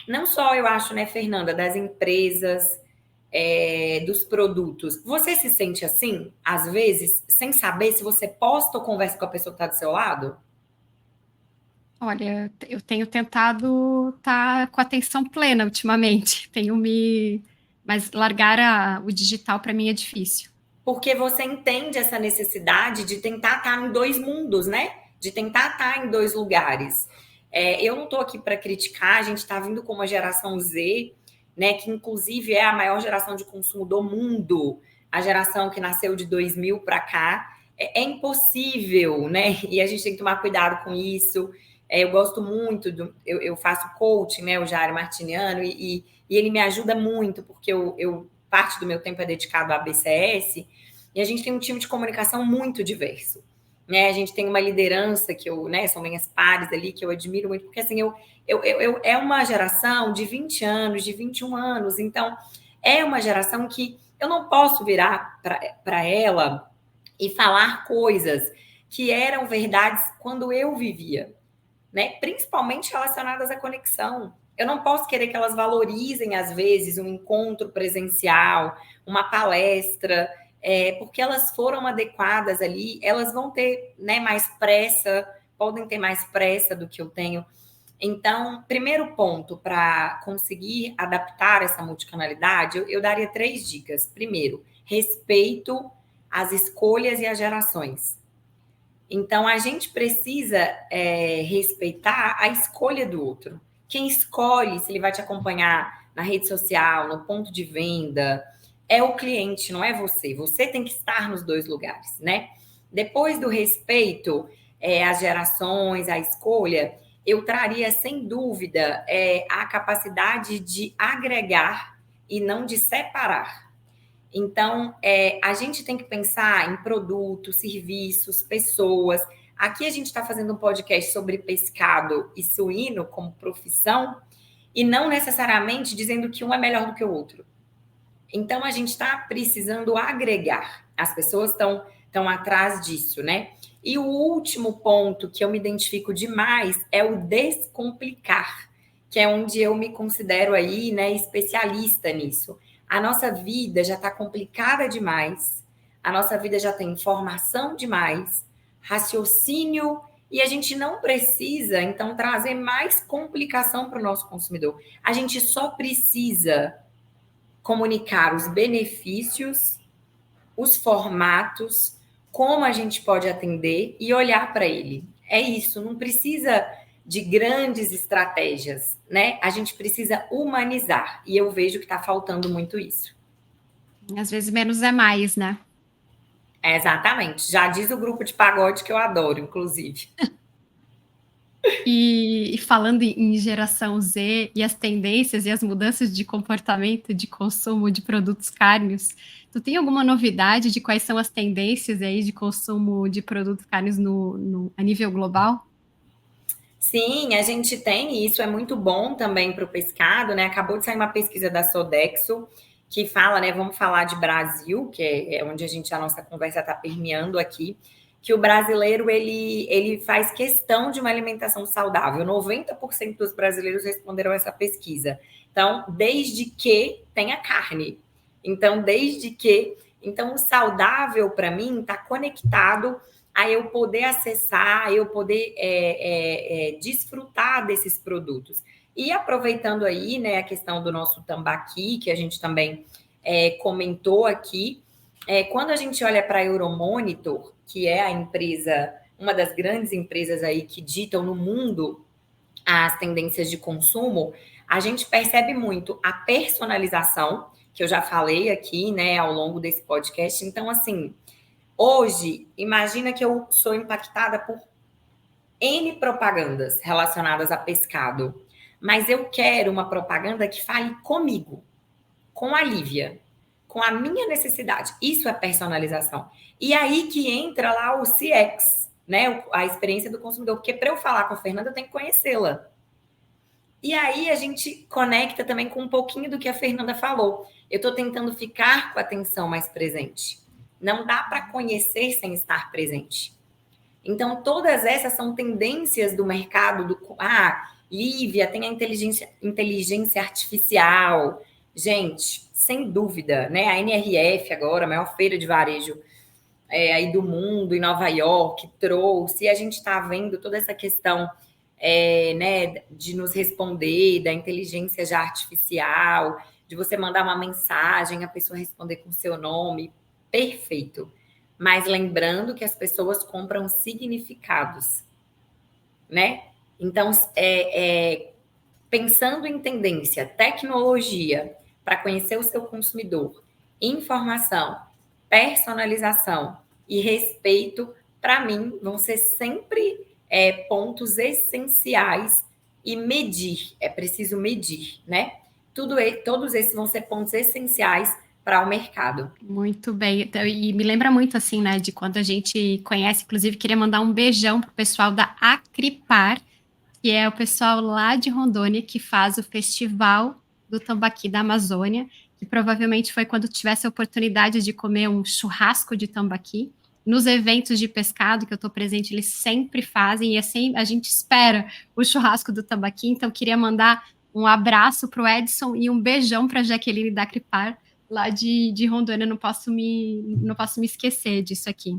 Não só, eu acho, né, Fernanda, das empresas, dos produtos. Você se sente assim, às vezes, sem saber se você posta ou conversa com a pessoa que está do seu lado? Olha, eu tenho tentado estar com atenção plena ultimamente. Mas largar o digital para mim é difícil. Porque você entende essa necessidade de tentar estar em dois mundos, né? De tentar estar em dois lugares. Eu não estou aqui para criticar, a gente está vindo com uma geração Z, né? Que inclusive é a maior geração de consumo do mundo, a geração que nasceu de 2000 para cá. É impossível, né? E a gente tem que tomar cuidado com isso. Eu gosto muito, eu faço coaching, né? O Jair Martiniano, e ele me ajuda muito, porque parte do meu tempo é dedicado à BCS, e a gente tem um time de comunicação muito diverso. Né? A gente tem uma liderança que são minhas pares ali, que eu admiro muito, porque assim, é uma geração de 20 anos, de 21 anos, então é uma geração que eu não posso virar para ela e falar coisas que eram verdades quando eu vivia, né? Principalmente relacionadas à conexão. Eu não posso querer que elas valorizem, às vezes, um encontro presencial, uma palestra, porque elas foram adequadas ali, elas vão ter, né, mais pressa, podem ter mais pressa do que eu tenho. Então, primeiro ponto para conseguir adaptar essa multicanalidade, eu daria 3 dicas. Primeiro, respeito às escolhas e às gerações. Então, a gente precisa respeitar a escolha do outro. Quem escolhe se ele vai te acompanhar na rede social, no ponto de venda, é o cliente, não é você. Você tem que estar nos dois lugares, né? Depois do respeito às gerações, à escolha, eu traria, sem dúvida, a capacidade de agregar e não de separar. Então, a gente tem que pensar em produtos, serviços, pessoas. Aqui a gente está fazendo um podcast sobre pescado e suíno como profissão, e não necessariamente dizendo que um é melhor do que o outro. Então, a gente está precisando agregar. As pessoas estão atrás disso, né? E o último ponto que eu me identifico demais é o descomplicar, que é onde eu me considero aí, né, especialista nisso. A nossa vida já está complicada demais, a nossa vida já tem informação demais, raciocínio, e a gente não precisa, então, trazer mais complicação para o nosso consumidor. A gente só precisa comunicar os benefícios, os formatos, como a gente pode atender e olhar para ele. É isso, não precisa de grandes estratégias, né? A gente precisa humanizar. E eu vejo que está faltando muito isso. Às vezes menos é mais, né? Exatamente. Já diz o grupo de pagode que eu adoro, inclusive. E falando em geração Z e as tendências e as mudanças de comportamento de consumo de produtos carnes, tu tem alguma novidade de quais são as tendências aí de consumo de produtos carnes a nível global? Sim, a gente tem, e isso é muito bom também para o pescado, né? Acabou de sair uma pesquisa da Sodexo que fala, né? Vamos falar de Brasil, que é onde a nossa conversa está permeando aqui, que o brasileiro ele faz questão de uma alimentação saudável. 90% dos brasileiros responderam essa pesquisa. Então, desde que tenha carne. Então, desde que. Então, o saudável, para mim, está conectado a eu poder acessar, a eu poder desfrutar desses produtos. E aproveitando aí, né, a questão do nosso tambaqui, que a gente também comentou aqui, quando a gente olha para a Euromonitor, que é a empresa, uma das grandes empresas aí que ditam no mundo as tendências de consumo, a gente percebe muito a personalização, que eu já falei aqui, né, ao longo desse podcast. Então, assim, hoje, imagina que eu sou impactada por N propagandas relacionadas a pescado, mas eu quero uma propaganda que fale comigo, com a Lívia, com a minha necessidade. Isso é personalização. E aí que entra lá o CX, né? A experiência do consumidor, porque para eu falar com a Fernanda, eu tenho que conhecê-la. E aí a gente conecta também com um pouquinho do que a Fernanda falou. Eu estou tentando ficar com a atenção mais presente. Não dá para conhecer sem estar presente. Então, todas essas são tendências do mercado do. Lívia, tem a inteligência artificial. Gente, sem dúvida, né? A NRF agora, a maior feira de varejo aí do mundo, em Nova York, trouxe, e a gente está vendo toda essa questão né, de nos responder, da inteligência já artificial, de você mandar uma mensagem, a pessoa responder com seu nome. Perfeito. Mas lembrando que as pessoas compram significados, né? Então, pensando em tendência, tecnologia, para conhecer o seu consumidor, informação, personalização e respeito, para mim, vão ser sempre pontos essenciais e medir. É preciso medir, né? Todos esses vão ser pontos essenciais para o mercado. Muito bem. Então, e me lembra muito, assim, né, de quando a gente conhece, inclusive, queria mandar um beijão pro pessoal da Acripar, que é o pessoal lá de Rondônia que faz o Festival do Tambaqui da Amazônia, que provavelmente foi quando tivesse a oportunidade de comer um churrasco de tambaqui. Nos eventos de pescado que eu estou presente, eles sempre fazem, e assim a gente espera o churrasco do tambaqui. Então, queria mandar um abraço para o Edson e um beijão para a Jaqueline da Acripar, lá de Rondônia. Não posso me esquecer disso aqui.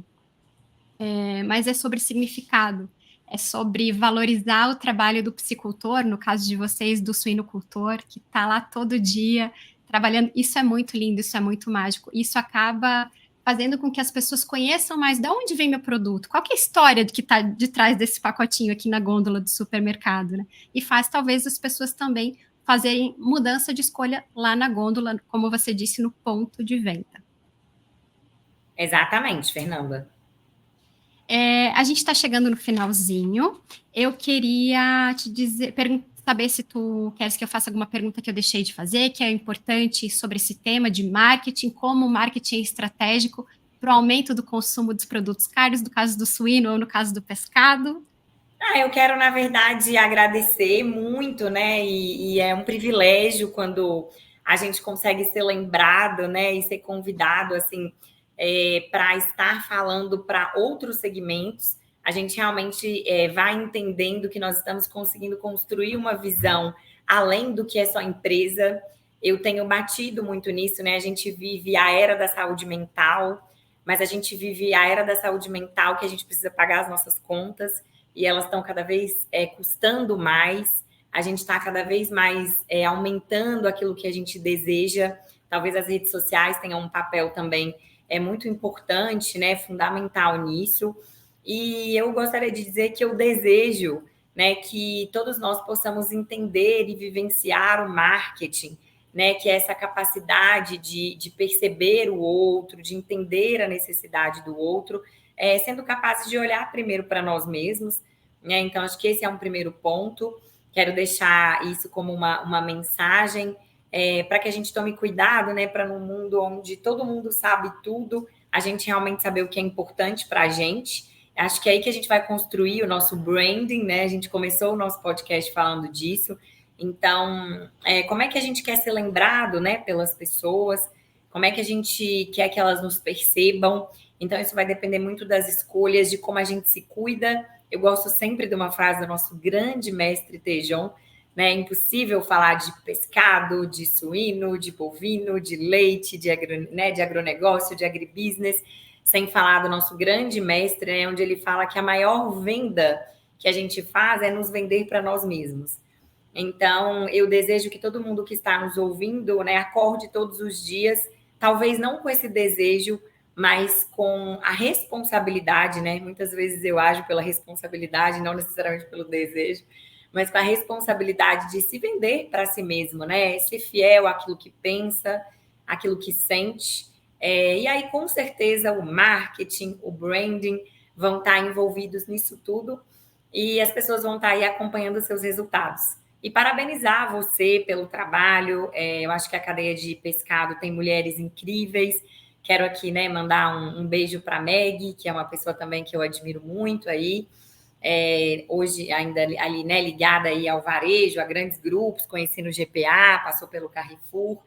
Mas é sobre significado, é sobre valorizar o trabalho do piscicultor, no caso de vocês, do suinocultor, que está lá todo dia trabalhando. Isso é muito lindo, isso é muito mágico. Isso acaba fazendo com que as pessoas conheçam mais de onde vem meu produto, qual que é a história que está de trás desse pacotinho aqui na gôndola do supermercado, né? E faz talvez as pessoas também fazerem mudança de escolha lá na gôndola, como você disse, no ponto de venda. Exatamente, Fernanda. A gente está chegando no finalzinho. Eu queria te dizer, saber se tu queres que eu faça alguma pergunta que eu deixei de fazer, que é importante sobre esse tema de marketing, como o marketing é estratégico para o aumento do consumo dos produtos carnes, no caso do suíno ou no caso do pescado. Eu quero, na verdade, agradecer muito, né? E é um privilégio quando a gente consegue ser lembrado, né? E ser convidado, assim, para estar falando para outros segmentos. A gente realmente vai entendendo que nós estamos conseguindo construir uma visão além do que é só empresa. Eu tenho batido muito nisso, né? A gente vive a era da saúde mental, mas a gente vive a era da saúde mental que a gente precisa pagar as nossas contas e elas estão cada vez custando mais. A gente está cada vez mais aumentando aquilo que a gente deseja. Talvez as redes sociais tenham um papel também é muito importante, né, fundamental nisso. E eu gostaria de dizer que eu desejo, né, que todos nós possamos entender e vivenciar o marketing, né, que é essa capacidade de perceber o outro, de entender a necessidade do outro, sendo capazes de olhar primeiro para nós mesmos, né? Então, acho que esse é um primeiro ponto. Quero deixar isso como uma mensagem para que a gente tome cuidado, né, para num mundo onde todo mundo sabe tudo, a gente realmente saber o que é importante para a gente. Acho que é aí que a gente vai construir o nosso branding, né? A gente começou o nosso podcast falando disso. Então, como é que a gente quer ser lembrado, né, pelas pessoas? Como é que a gente quer que elas nos percebam? Então, isso vai depender muito das escolhas, de como a gente se cuida. Eu gosto sempre de uma frase do nosso grande mestre Tejon, né? É impossível falar de pescado, de suíno, de bovino, de leite, de agronegócio, de agribusiness, sem falar do nosso grande mestre, né, onde ele fala que a maior venda que a gente faz é nos vender para nós mesmos. Então, eu desejo que todo mundo que está nos ouvindo, né, acorde todos os dias, talvez não com esse desejo, mas com a responsabilidade, né? Muitas vezes eu ajo pela responsabilidade, não necessariamente pelo desejo, mas com a responsabilidade de se vender para si mesmo, né? Ser fiel àquilo que pensa, àquilo que sente. E aí, com certeza, o marketing, o branding vão estar envolvidos nisso tudo e as pessoas vão estar aí acompanhando os seus resultados. E parabenizar você pelo trabalho. Eu acho que a cadeia de pescado tem mulheres incríveis. Quero aqui, né, mandar um beijo para a Meg, que é uma pessoa também que eu admiro muito aí. Hoje ainda ali, né, ligada aí ao varejo, a grandes grupos, conheci no GPA, passou pelo Carrefour,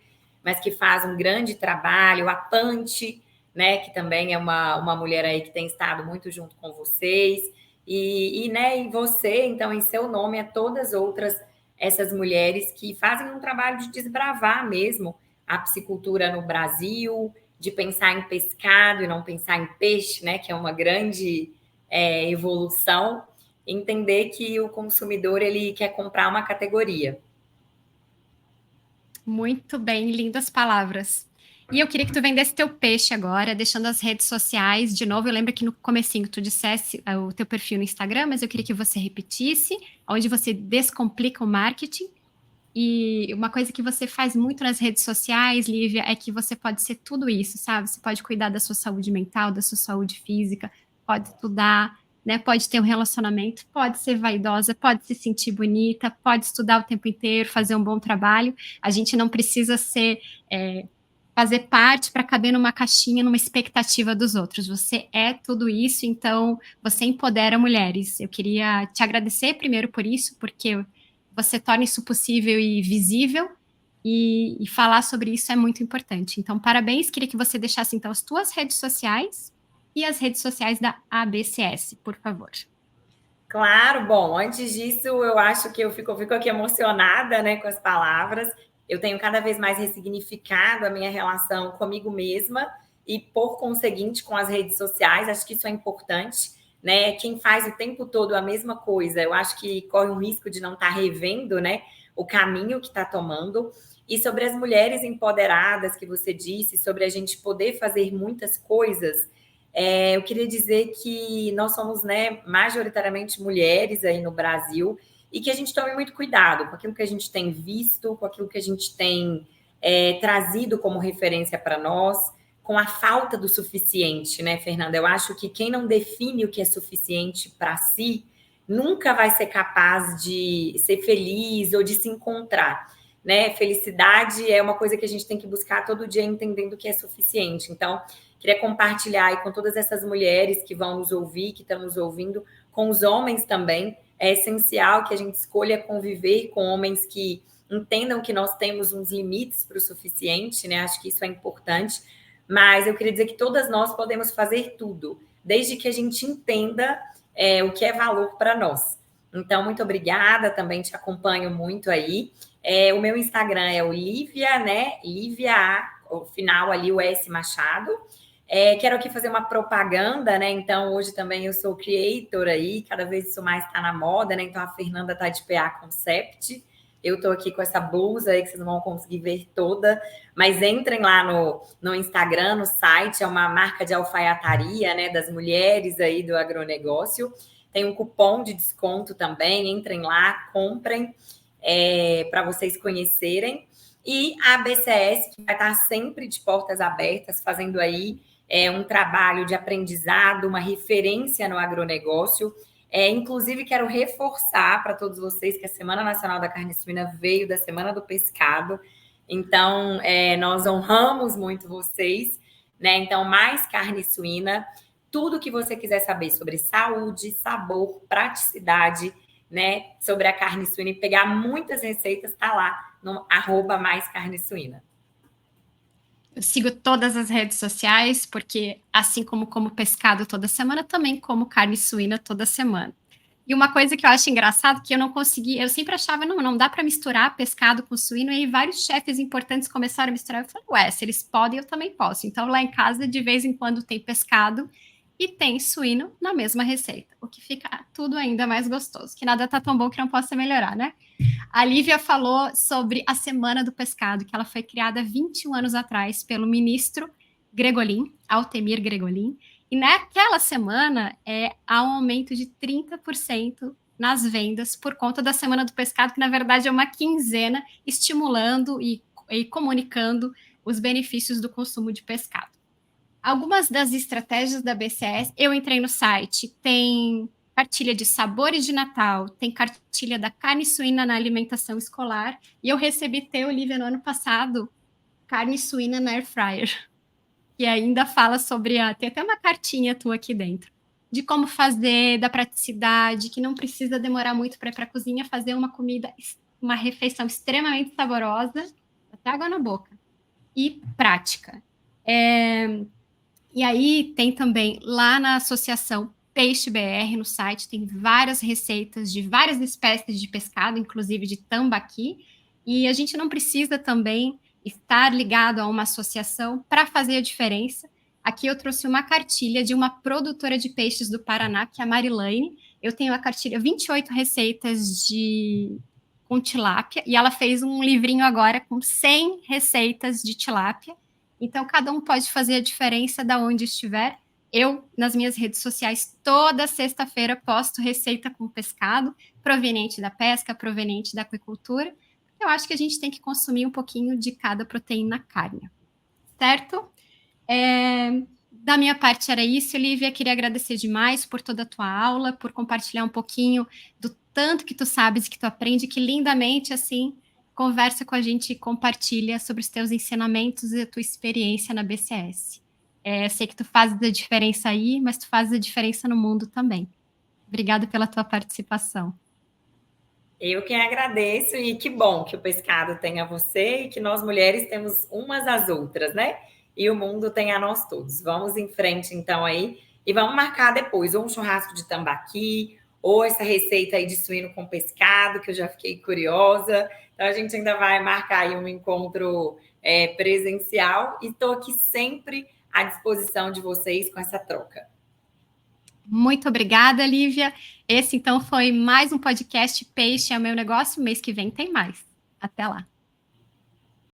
mas que faz um grande trabalho. A Pante, né, que também é uma mulher aí que tem estado muito junto com vocês. Né, e você, então, em seu nome, a todas outras essas mulheres que fazem um trabalho de desbravar mesmo a piscicultura no Brasil, de pensar em pescado e não pensar em peixe, né, que é uma grande evolução, entender que o consumidor ele quer comprar uma categoria. Muito bem, lindas palavras. E eu queria que tu vendesse teu peixe agora, deixando as redes sociais. De novo, eu lembro que no comecinho tu dissesse o teu perfil no Instagram, mas eu queria que você repetisse, onde você descomplica o marketing. E uma coisa que você faz muito nas redes sociais, Lívia, é que você pode ser tudo isso, sabe? Você pode cuidar da sua saúde mental, da sua saúde física, pode estudar, né? Pode ter um relacionamento, pode ser vaidosa, pode se sentir bonita, pode estudar o tempo inteiro, fazer um bom trabalho. A gente não precisa fazer parte para caber numa caixinha, numa expectativa dos outros. Você é tudo isso, então você empodera mulheres. Eu queria te agradecer primeiro por isso, porque você torna isso possível e visível, e falar sobre isso é muito importante. Então, parabéns, queria que você deixasse então as tuas redes sociais e as redes sociais da ABCS, por favor. Claro, bom, antes disso, eu acho que eu fico aqui emocionada, né, com as palavras. Eu tenho cada vez mais ressignificado a minha relação comigo mesma e, por conseguinte, com as redes sociais. Acho que isso é importante, né? Quem faz o tempo todo a mesma coisa, eu acho que corre um risco de não estar revendo, né, o caminho que está tomando. E sobre as mulheres empoderadas que você disse, sobre a gente poder fazer muitas coisas, eu queria dizer que nós somos, né, majoritariamente mulheres aí no Brasil e que a gente tome muito cuidado com aquilo que a gente tem visto, com aquilo que a gente tem trazido como referência para nós, com a falta do suficiente, né, Fernanda? Eu acho que quem não define o que é suficiente para si nunca vai ser capaz de ser feliz ou de se encontrar, né? Felicidade é uma coisa que a gente tem que buscar todo dia entendendo o que é suficiente. Então, queria compartilhar aí com todas essas mulheres que vão nos ouvir, que estão nos ouvindo, com os homens também. É essencial que a gente escolha conviver com homens que entendam que nós temos uns limites para o suficiente, né? Acho que isso é importante. Mas eu queria dizer que todas nós podemos fazer tudo, desde que a gente entenda o que é valor para nós. Então, muito obrigada, também te acompanho muito aí. O meu Instagram é o Lívia, né? Lívia, o final ali, o S Machado. Quero aqui fazer uma propaganda, né? Então, hoje também eu sou creator aí, cada vez isso mais está na moda, né? Então, a Fernanda está de PA Concept, Eu estou aqui com essa blusa aí que vocês não vão conseguir ver toda, mas entrem lá no Instagram, no site, é uma marca de alfaiataria, né, das mulheres aí do agronegócio. Tem um cupom de desconto também, entrem lá, comprem, para vocês conhecerem. E a BCS, que vai estar sempre de portas abertas, fazendo aí um trabalho de aprendizado, uma referência no agronegócio. Inclusive, quero reforçar para todos vocês que a Semana Nacional da Carne Suína veio da Semana do Pescado. Então, nós honramos muito vocês, né? Então, mais carne suína. Tudo que você quiser saber sobre saúde, sabor, praticidade, né? Sobre a carne suína e pegar muitas receitas, tá lá no @maiscarnesuína. Eu sigo todas as redes sociais, porque assim como pescado toda semana, também como carne suína toda semana. E uma coisa que eu acho engraçado, que eu não consegui, eu sempre achava, não dá para misturar pescado com suíno, e aí vários chefes importantes começaram a misturar, eu falei, ué, se eles podem, eu também posso. Então lá em casa, de vez em quando tem pescado e tem suíno na mesma receita, o que fica tudo ainda mais gostoso, que nada tá tão bom que não possa melhorar, né? A Lívia falou sobre a Semana do Pescado, que ela foi criada 21 anos atrás pelo ministro Gregolin, Altemir Gregolin, e naquela semana há um aumento de 30% nas vendas por conta da Semana do Pescado, que na verdade é uma quinzena estimulando e comunicando os benefícios do consumo de pescado. Algumas das estratégias da BCS, eu entrei no site, tem cartilha de sabores de Natal, tem cartilha da carne suína na alimentação escolar, e eu recebi teu, Olivia, no ano passado, carne suína na air fryer, que ainda fala sobre tem até uma cartinha tua aqui dentro, de como fazer, da praticidade, que não precisa demorar muito para ir para a cozinha, fazer uma comida, uma refeição extremamente saborosa, até água na boca, e prática. E aí tem também lá na associação Peixe BR, no site, tem várias receitas de várias espécies de pescado, inclusive de tambaqui, e a gente não precisa também estar ligado a uma associação para fazer a diferença. Aqui eu trouxe uma cartilha de uma produtora de peixes do Paraná, que é a Marilane. Eu tenho a cartilha 28 receitas com tilápia, e ela fez um livrinho agora com 100 receitas de tilápia. Então, cada um pode fazer a diferença da onde estiver. Eu, nas minhas redes sociais, toda sexta-feira posto receita com pescado, proveniente da pesca, proveniente da aquicultura. Eu acho que a gente tem que consumir um pouquinho de cada proteína carne, certo? Da minha parte era isso, Olivia. Queria agradecer demais por toda a tua aula, por compartilhar um pouquinho do tanto que tu sabes e que tu aprende, que lindamente, assim, conversa com a gente e compartilha sobre os teus ensinamentos e a tua experiência na BCS. Sei que tu fazes a diferença aí, mas tu fazes a diferença no mundo também. Obrigada pela tua participação. Eu que agradeço, e que bom que o pescado tem a você e que nós mulheres temos umas às outras, né? E o mundo tem a nós todos. Vamos em frente, então, aí, e vamos marcar depois, ou um churrasco de tambaqui, ou essa receita aí de suíno com pescado, que eu já fiquei curiosa. Então, a gente ainda vai marcar aí um encontro presencial, e estou aqui sempre à disposição de vocês com essa troca. Muito obrigada, Lívia. Esse, então, foi mais um podcast Peixe é o Meu Negócio. Mês que vem tem mais. Até lá.